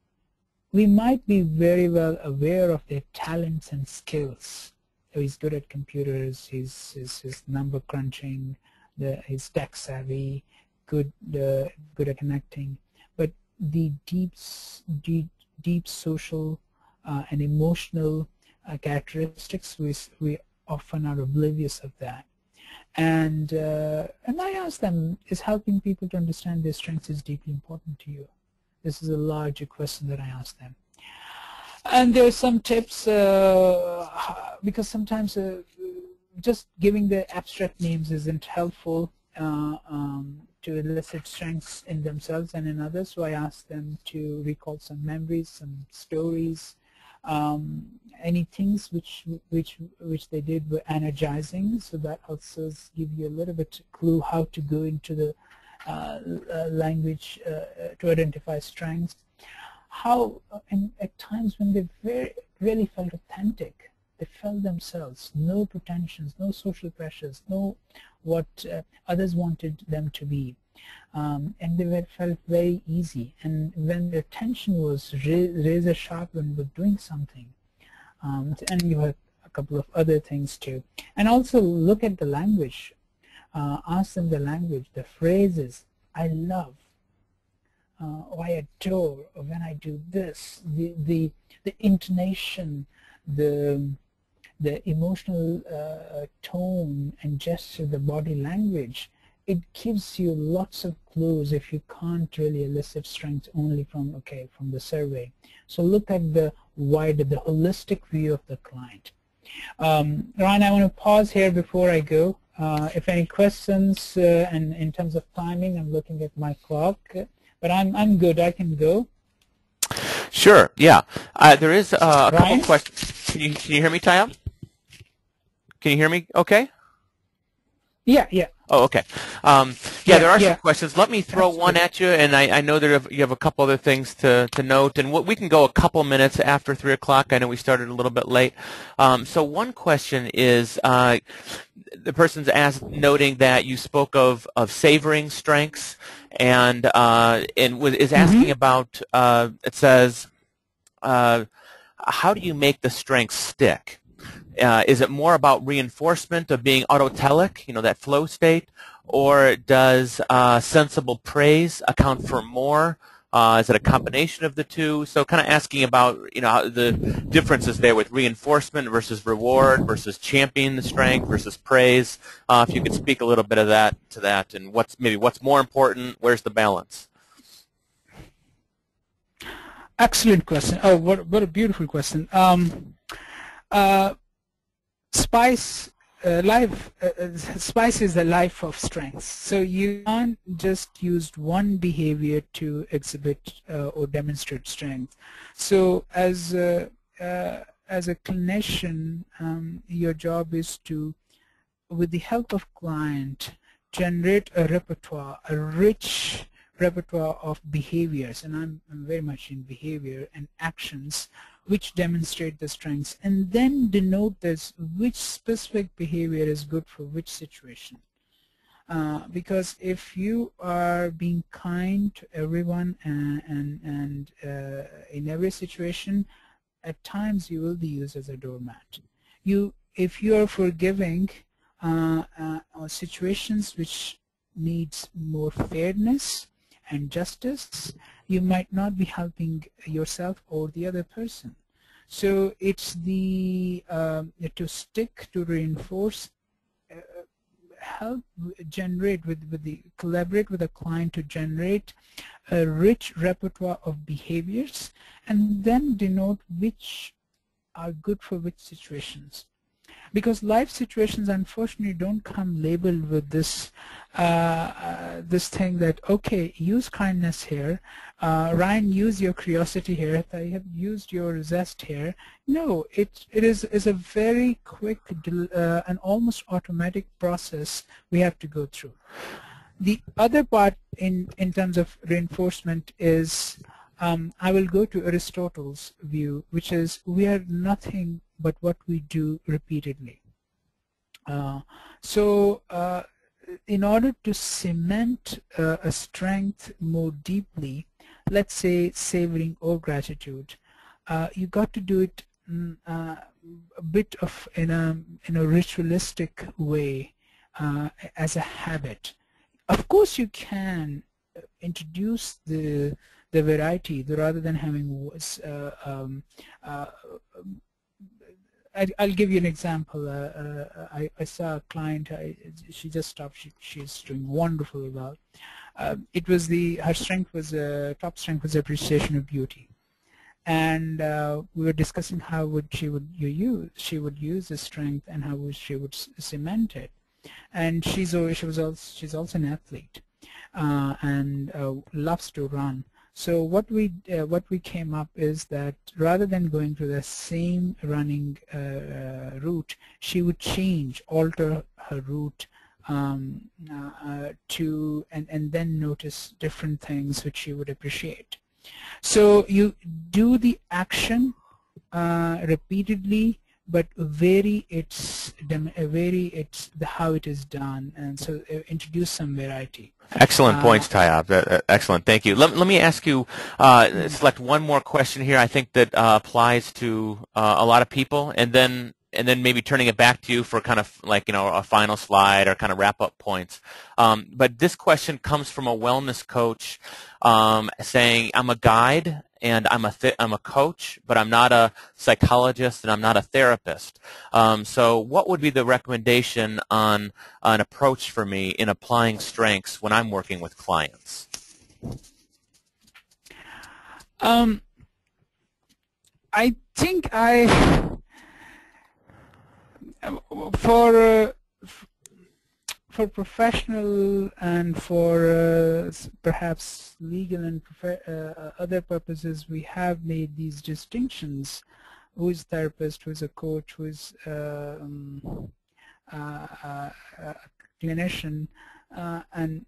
We might be very well aware of their talents and skills. So he's good at computers, he's number crunching, he's tech savvy, good at connecting, but the deep social and emotional characteristics, we often are oblivious of that. And I ask them, is helping people to understand their strengths is deeply important to you? This is a larger question that I ask them. And there are some tips, because sometimes just giving the abstract names isn't helpful to elicit strengths in themselves and in others. So I ask them to recall some memories, some stories, any things which they did were energizing, so that also give you a little bit clue how to go into the language to identify strengths. How, and at times when they really felt authentic, they felt themselves, no pretensions, no social pressures, no what others wanted them to be. And they felt very easy, and when their attention was razor sharp when we were doing something, and you had a couple of other things too. And also look at the language, ask them the language, the phrases, I love, or I adore, or when I do this, the intonation, the emotional tone and gesture, the body language. It gives you lots of clues if you can't really elicit strength only from the survey. So look at the wider, the holistic view of the client. Ryan, I want to pause here before I go. If any questions, and in terms of timing, I'm looking at my clock, but I'm good. I can go. Sure. Yeah. There is a couple questions. Can you hear me, Tayyab? Can you hear me? Okay. Yeah, yeah. Oh, okay. Yeah, There are some yeah. questions. Let me throw one Absolutely. at you, and I know that you have a couple other things to note, and we can go a couple minutes after 3 o'clock. I know we started a little bit late. So one question is, the person's noting that you spoke of savoring strengths, and is asking about, it says, how do you make the strengths stick? Is it more about reinforcement of being autotelic, that flow state, or does sensible praise account for more? Is it a combination of the two? So kind of asking about, the differences there with reinforcement versus reward versus championing the strength versus praise. If you could speak a little bit of that to that, and what's more important, where's the balance? Excellent question. Oh, what a beautiful question. Spice spice is the life of strengths. So you can't just use one behavior to exhibit or demonstrate strength. So as a clinician, your job is to, with the help of client, generate a repertoire, a rich repertoire of behaviors, and I'm very much in behavior and actions which demonstrate the strengths, and then denote this which specific behavior is good for which situation. Because if you are being kind to everyone and in every situation, at times you will be used as a doormat. If you are forgiving situations which needs more fairness and justice, you might not be helping yourself or the other person. So it's the to stick, to reinforce, help generate collaborate with a client to generate a rich repertoire of behaviors, and then denote which are good for which situations. Because life situations unfortunately don't come labeled with this this thing that, okay, use kindness here, Ryan, use your curiosity here, I have used your zest here. No, it is a very quick and almost automatic process we have to go through. The other part in terms of reinforcement is, I will go to Aristotle's view, which is we are nothing but what we do repeatedly. In order to cement a strength more deeply, let's say savoring or gratitude, you got to do it a bit of in a ritualistic way, as a habit. Of course, you can introduce the variety rather than having I'll give you an example. I saw a client. She just stopped. She's doing wonderfully well. It was her strength was top strength was appreciation of beauty, and we were discussing how she would use the strength and how she would cement it. And she's also an athlete, and loves to run. So what we came up is that rather than going to the same running route, she would alter her route to and then notice different things which she would appreciate. So you do the action repeatedly, but vary how it is done, and so introduce some variety. Excellent points, Tayyab. Excellent, thank you. Let me ask you, select one more question here. I think that applies to a lot of people, and then maybe turning it back to you for kind of like a final slide or kind of wrap up points. But this question comes from a wellness coach saying, "I'm a guide and I'm a coach, but I'm not a psychologist and I'm not a therapist. So what would be the recommendation on an approach for me in applying strengths when I'm working with clients?" I think for professional and for perhaps legal and other purposes, we have made these distinctions. Who is a therapist, who is a coach, who is clinician, and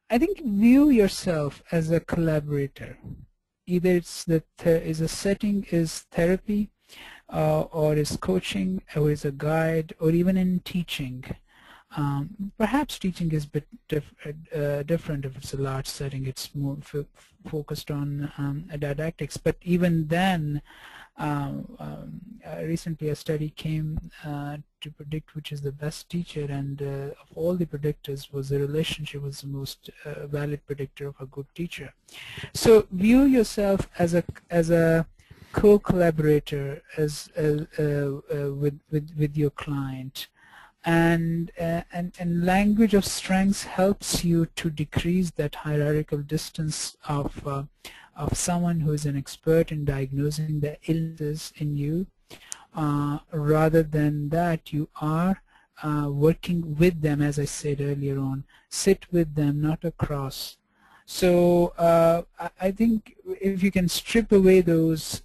I think view yourself as a collaborator. Either it's is a setting is therapy, or is coaching, or is a guide, or even in teaching. Perhaps teaching is a bit different. If it's a large setting, it's more focused on didactics. But even then, recently a study came to predict which is the best teacher, and of all the predictors, was the relationship was the most valid predictor of a good teacher. So view yourself as a co-collaborator, as with your client. And language of strengths helps you to decrease that hierarchical distance of someone who is an expert in diagnosing the illnesses in you. Rather than that, you are working with them, as I said earlier on. Sit with them, not across. So I think if you can strip away those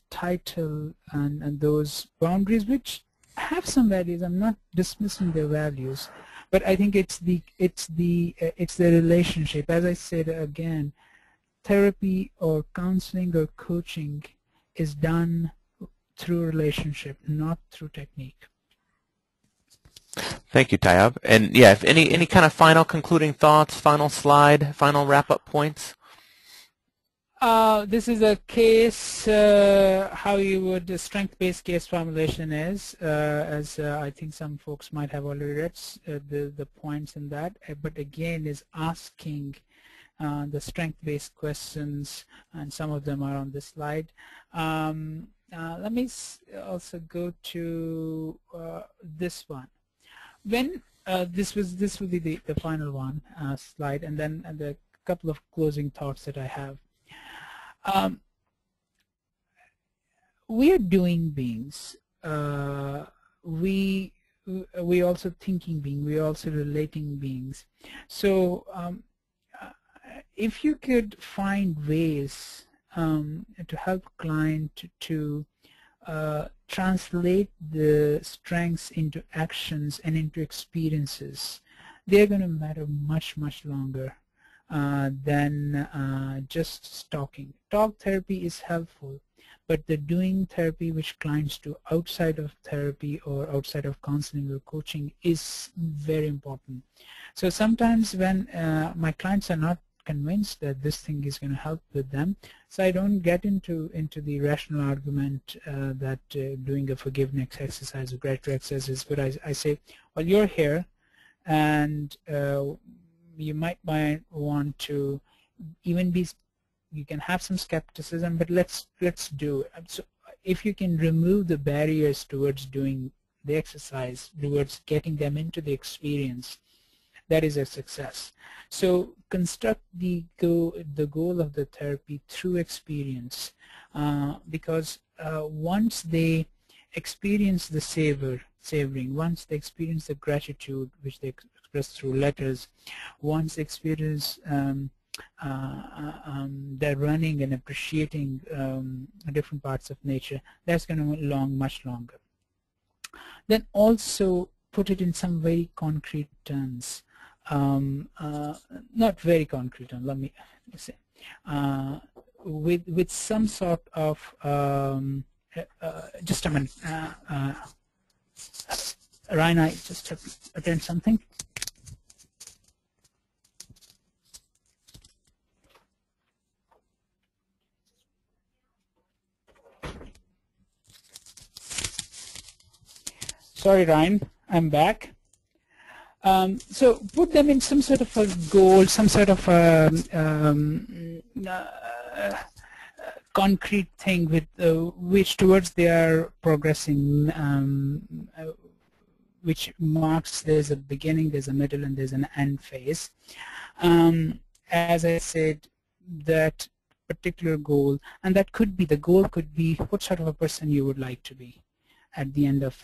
title and those boundaries, which have some values, I'm not dismissing their values, but I think it's the relationship. As I said again, therapy or counseling or coaching is done through relationship, not through technique. Thank you, Tayyab. And yeah, if any kind of final concluding thoughts, final slide, final wrap-up points. This is a case, how you would, strength-based case formulation is, as I think some folks might have already read the points in that, but again is asking the strength-based questions, and some of them are on this slide. Let me also go to this one. When this will be the final one slide, and then the couple of closing thoughts that I have. We are doing beings. We also thinking beings. We are also relating beings. So if you could find ways to help client to translate the strengths into actions and into experiences, they're going to matter much longer than just talking. Talk therapy is helpful, but the doing therapy which clients do outside of therapy or outside of counseling or coaching is very important. So sometimes when my clients are not convinced that this thing is going to help with them, so I don't get into the rational argument that doing a forgiveness exercise or gratitude exercise is good. I say, well, you're here, and you might want to even be, you can have some skepticism, but let's do it. So if you can remove the barriers towards doing the exercise, towards getting them into the experience, that is a success. So construct the goal of the therapy through experience, because once they experience the savoring, once they experience the gratitude, which they express through letters, once they experience they're running and appreciating different parts of nature, that's going to go much longer. Then also put it in some very concrete terms. Not very concrete, let me say, with some sort of just a minute, Ryan, I just have to attend something. Sorry, Ryan, I'm back. So put them in some sort of a goal, some sort of a concrete thing with which towards they are progressing, which marks there's a beginning, there's a middle, and there's an end phase. As I said, that particular goal, and that could be, the goal could be what sort of a person you would like to be at the end of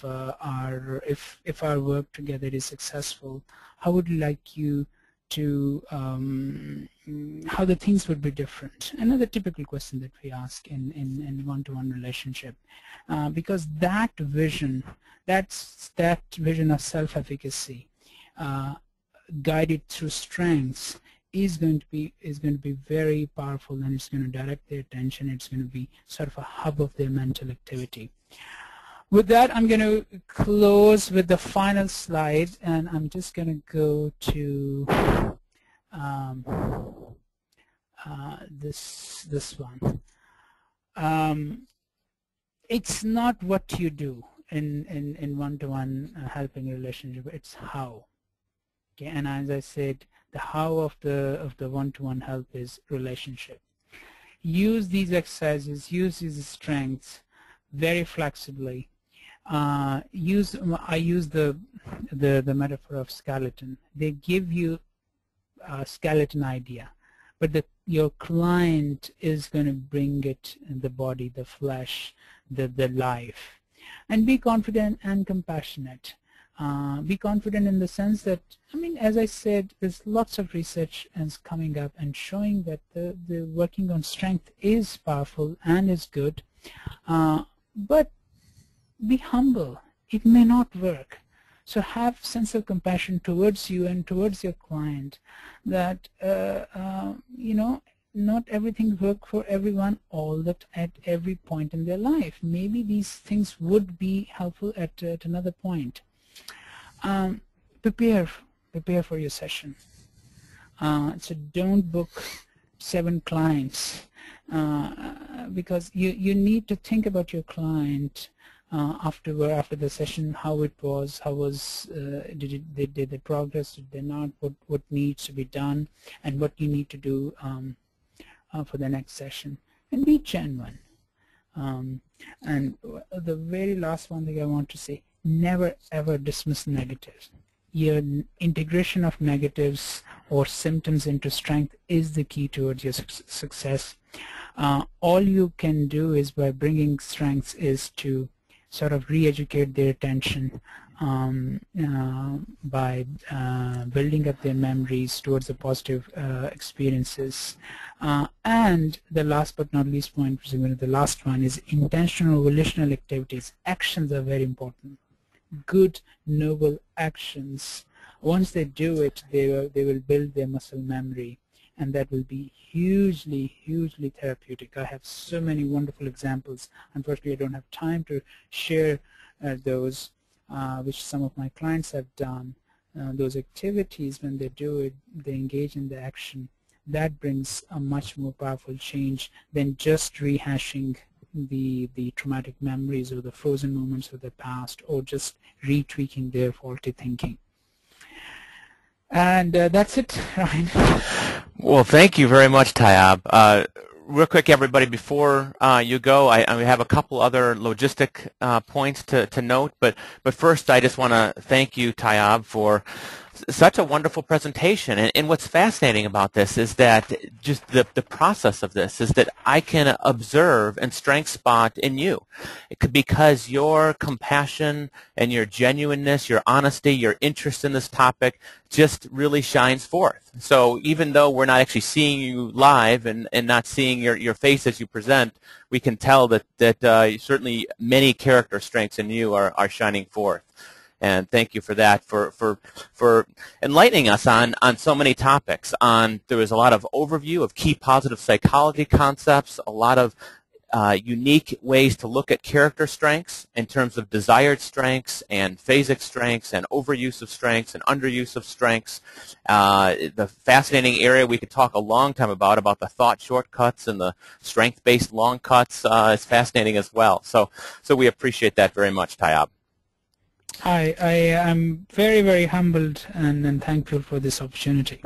if our work together is successful. How would you like you to how the things would be different. Another typical question that we ask in one-to-one relationship, because that vision of self-efficacy guided through strengths is going to be very powerful, and it's going to direct their attention. It's going to be sort of a hub of their mental activity. With that, I'm going to close with the final slide, and I'm just going to go to this one. It's not what you do in one-to-one helping relationship. It's how. Okay, and as I said, the how of the one-to-one help is relationship. Use these exercises. Use these strengths very flexibly. I use the metaphor of skeleton. They give you a skeleton idea, but your client is going to bring it in the body, the flesh, the life. And be confident and compassionate. Be confident in the sense that, I mean, as I said, there's lots of research is coming up and showing that the working on strength is powerful and is good, but be humble. It may not work. So have sense of compassion towards you and towards your client, that you know, not everything works for everyone at every point in their life. Maybe these things would be helpful at another point. Prepare for your session. So don't book 7 clients, because you need to think about your client after the session, how it was, did they progress, did they not, what needs to be done, and what you need to do for the next session, and be genuine. And the very last one thing I want to say: never ever dismiss negatives. Your integration of negatives or symptoms into strength is the key towards your success. All you can do is, by bringing strengths, is to sort of re-educate their attention by building up their memories towards the positive experiences. And the last but not least point, the last one, is intentional relational activities. Actions are very important. Good, noble actions. Once they do it, they will build their muscle memory, and that will be hugely, hugely therapeutic. I have so many wonderful examples. Unfortunately, I don't have time to share those, which some of my clients have done. Those activities, when they do it, they engage in the action. That brings a much more powerful change than just rehashing the traumatic memories or the frozen moments of the past, or just retweaking their faulty thinking. And that's it, Ryan. Well, thank you very much, Tayyab. Real quick, everybody, before you go, I have a couple other logistic points to note, but first I just want to thank you, Tayyab, for such a wonderful presentation. And what's fascinating about this is that just the process of this is that I can observe and strength spot in you. Because your compassion and your genuineness, your honesty, your interest in this topic just really shines forth. So even though we're not actually seeing you live and not seeing your face as you present, we can tell that certainly many character strengths in you are shining forth. And thank you for that, for enlightening us on so many topics. There was a lot of overview of key positive psychology concepts, a lot of unique ways to look at character strengths in terms of desired strengths and phasic strengths and overuse of strengths and underuse of strengths. The fascinating area we could talk a long time about the thought shortcuts and the strength-based long cuts is fascinating as well. So we appreciate that very much, Tayyab. I am very, very humbled and thankful for this opportunity.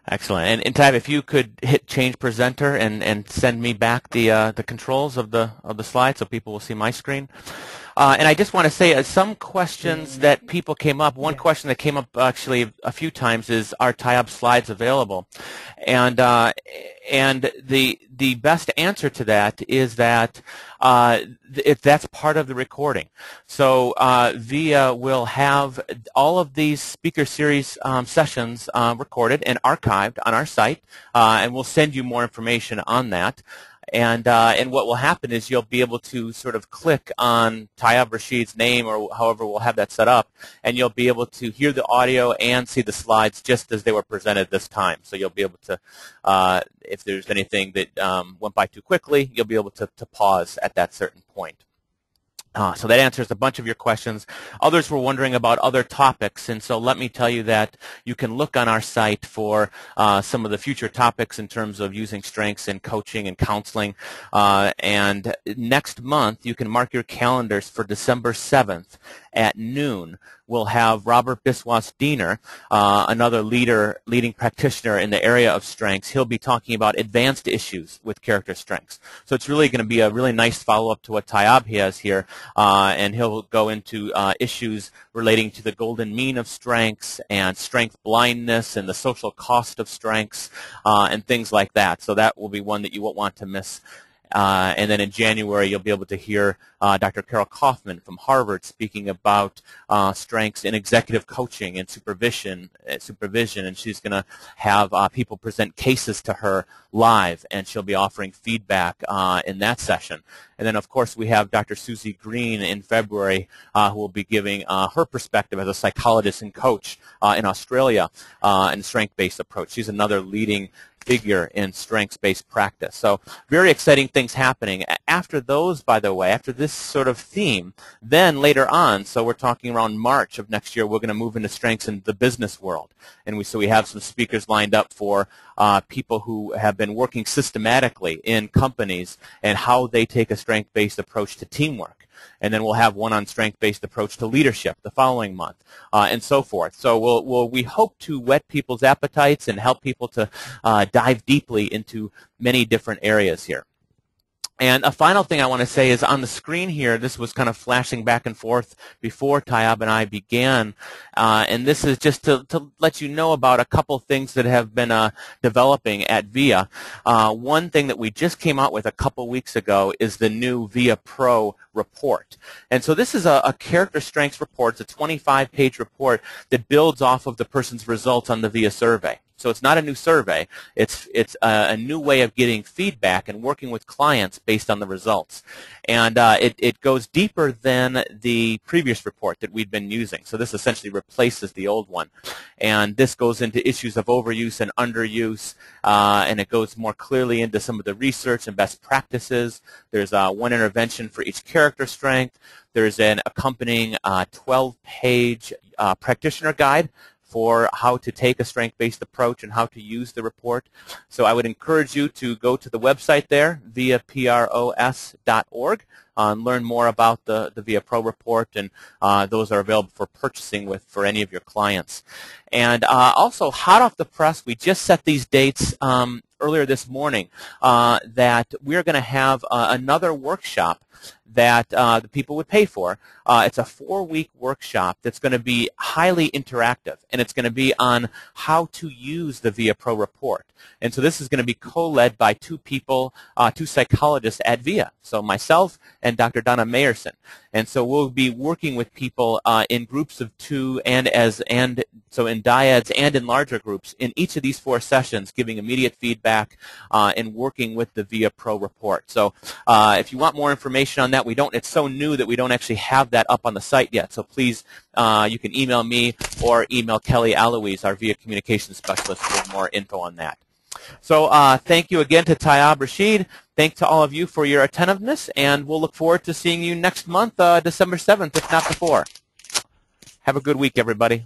Excellent. And Tayyab, if you could hit change presenter and send me back the controls of the slide so people will see my screen. And I just want to say some questions that people came up. One question that came up actually a few times is, are Tayyab slides available? And the best answer to that is that if that's part of the recording. So VIA will have all of these speaker series sessions recorded and archived on our site, and we'll send you more information on that. And what will happen is you'll be able to sort of click on Tayyab Rashid's name, or however we'll have that set up, and you'll be able to hear the audio and see the slides just as they were presented this time. So you'll be able to, if there's anything that went by too quickly, you'll be able to pause at that certain point. So that answers a bunch of your questions. Others were wondering about other topics, and so let me tell you that you can look on our site for some of the future topics in terms of using strengths in coaching and counseling. And next month, you can mark your calendars for December 7th at noon. We'll have Robert Biswas-Diener, another leading practitioner in the area of strengths. He'll be talking about advanced issues with character strengths. So it's really going to be a really nice follow-up to what Tayyab has here, and he'll go into issues relating to the golden mean of strengths and strength blindness and the social cost of strengths and things like that. So that will be one that you won't want to miss. And then in January, you'll be able to hear Dr. Carol Kaufman from Harvard speaking about strengths in executive coaching and supervision, and she's going to have people present cases to her live, and she'll be offering feedback in that session. And then, of course, we have Dr. Susie Green in February, who will be giving her perspective as a psychologist and coach in Australia and strength-based approach. She's another leading figure in strengths-based practice. So very exciting things happening. After those, by the way, after this sort of theme, then later on, so we're talking around March of next year, we're going to move into strengths in the business world. And so we have some speakers lined up for people who have been working systematically in companies and how they take a strength-based approach to teamwork. And then we'll have one on strength-based approach to leadership the following month, and so forth. So we hope to whet people's appetites and help people to dive deeply into many different areas here. And a final thing I want to say is on the screen here, this was kind of flashing back and forth before Tayyab and I began, and this is just to let you know about a couple things that have been developing at VIA. One thing that we just came out with a couple weeks ago is the new VIA Pro report. And so this is a character strengths report. It's a 25-page report that builds off of the person's results on the VIA survey. So it's not a new survey. It's a new way of getting feedback and working with clients based on the results. And it goes deeper than the previous report that we'd been using. So this essentially replaces the old one. And this goes into issues of overuse and underuse, and it goes more clearly into some of the research and best practices. There's one intervention for each character strength. There's an accompanying 12-page practitioner guide for how to take a strength-based approach and how to use the report. So I would encourage you to go to the website there, viapros.org, and learn more about the VIA Pro report, and those are available for purchasing for any of your clients. And also, hot off the press, we just set these dates earlier this morning that we're going to have another workshop that the people would pay for. It's a 4-week workshop that's going to be highly interactive, and it's going to be on how to use the VIA Pro report. And so this is going to be co-led by two people, two psychologists at VIA, so myself and Dr. Donna Mayerson. And so we'll be working with people in groups of 2 and so in dyads and in larger groups in each of these 4 sessions, giving immediate feedback and working with the VIA Pro report. So if you want more information on that, it's so new that we don't actually have that up on the site yet. So please, you can email me or email Kelly Aloise, our VIA communications specialist, for more info on that. So thank you again to Tayyab Rashid. Thanks to all of you for your attentiveness, and we'll look forward to seeing you next month, December 7th, if not before. Have a good week, everybody.